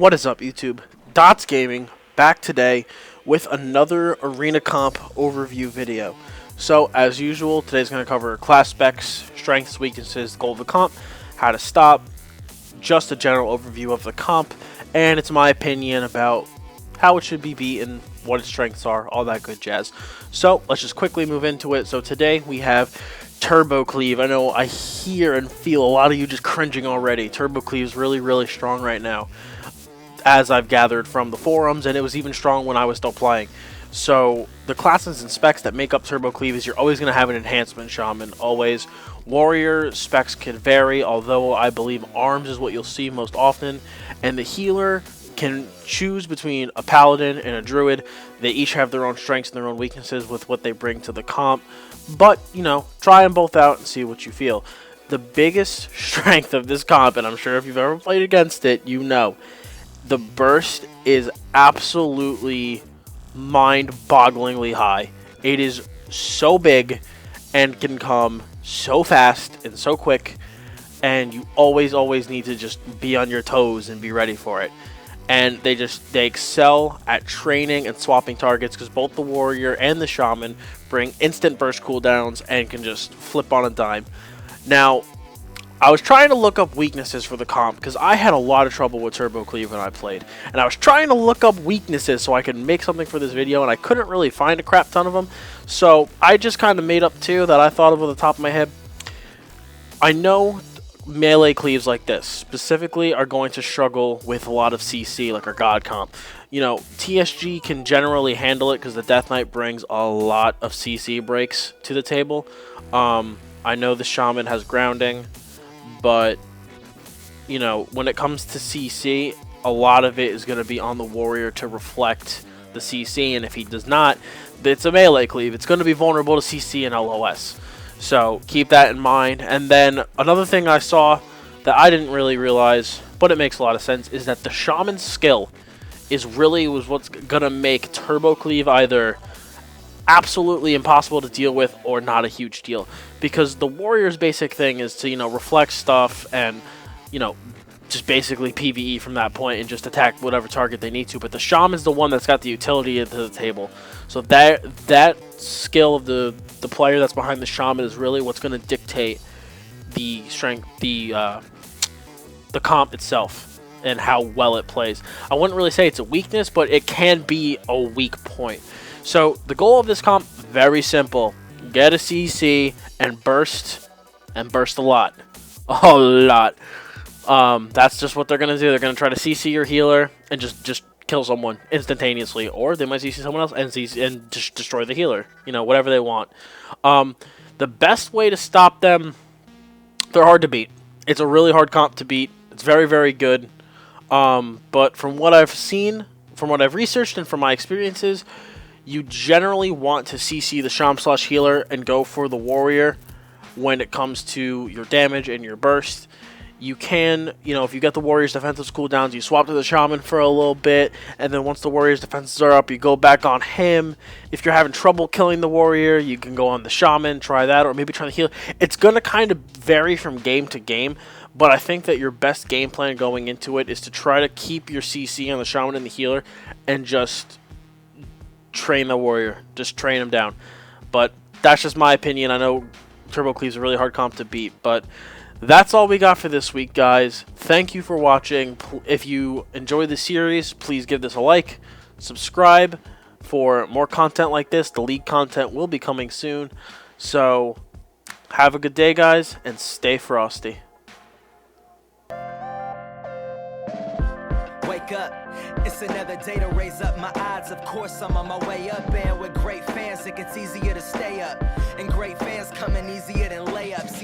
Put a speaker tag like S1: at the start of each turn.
S1: What is up, YouTube? Dottz Gaming back today with another Arena Comp overview video. So, as usual, today's going to cover class specs, strengths, weaknesses, goal of the comp, how to stop, just a general overview of the comp, and it's my opinion about how it should be beaten, what its strengths are, all that good jazz. So, let's just quickly move into it. So, today we have Turbo Cleave. I know I hear and feel a lot of you just cringing already. Turbo Cleave is really strong right now, as I've gathered from the forums, and it was even strong when I was still playing. So the classes and specs that make up Turbo Cleave is you're always going to have an enhancement Shaman, always. Warrior specs can vary, although I believe arms is what you'll see most often, and the healer can choose between a paladin and a druid. They each have their own strengths and their own weaknesses with what they bring to the comp, but you know, try them both out and see what you feel. The biggest strength of this comp, and I'm sure if you've ever played against it, you know, the burst is absolutely mind-bogglingly high. It is so big and can come so fast and so quick, and you always need to just be on your toes and be ready for it. And they excel at training and swapping targets, because both the warrior and the shaman bring instant burst cooldowns and can just flip on a dime. Now, I was trying to look up weaknesses for the comp, because I had a lot of trouble with Turbo Cleave when I played. And I was trying to look up weaknesses so I could make something for this video, and I couldn't really find a crap ton of them. So I just kind of made up two that I thought of off the top of my head. I know melee cleaves like this specifically are going to struggle with a lot of CC, like our God comp. You know, TSG can generally handle it because the Death Knight brings a lot of CC breaks to the table. I know the Shaman has grounding, but you know, when it comes to CC, a lot of it is going to be on the warrior to reflect the CC, and if he does not, it's a melee cleave. It's going to be vulnerable to CC and LOS. So keep that in mind. And then another thing I saw that I didn't really realize, but it makes a lot of sense, is that the Shaman's skill was what's going to make Turbo Cleave either absolutely impossible to deal with or not a huge deal, because the warrior's basic thing is to, you know, reflect stuff and, you know, just basically PvE from that point and just attack whatever target they need to. But the shaman's the one that's got the utility into the table, so that skill of the player that's behind the shaman is really what's going to dictate the strength, the comp itself, and how well it plays. I wouldn't really say it's a weakness, but it can be a weak point. So the goal of this comp, very simple: get a CC and burst a lot. A lot. That's just what they're going to do. They're going to try to CC your healer and just kill someone instantaneously, or they might CC someone else and just destroy the healer. You know, whatever they want. The best way to stop them, they're hard to beat. It's a really hard comp to beat. It's very good. But from what I've seen, from what I've researched, and from my experiences, you generally want to CC the Sham/healer and go for the warrior when it comes to your damage and your burst. You can, you know, if you get the warrior's defensive cooldowns, you swap to the shaman for a little bit, and then once the warrior's defenses are up, you go back on him. If you're having trouble killing the warrior, you can go on the shaman, try that, or maybe try the healer. It's going to kind of vary from game to game, but I think that your best game plan going into it is to try to keep your CC on the shaman and the healer and just train the warrior. Just train him down. But that's just my opinion. I know Turbo Cleave's a really hard comp to beat, but that's all we got for this week, guys. Thank you for watching. If you enjoyed the series, please give this a like, subscribe for more content like this. The league content will be coming soon. So have a good day, guys, and stay frosty.
S2: Wake up, it's another day to raise up my odds. Of course I'm on my way up, and with great fans it gets easier to stay up, and great fans coming easier than layups.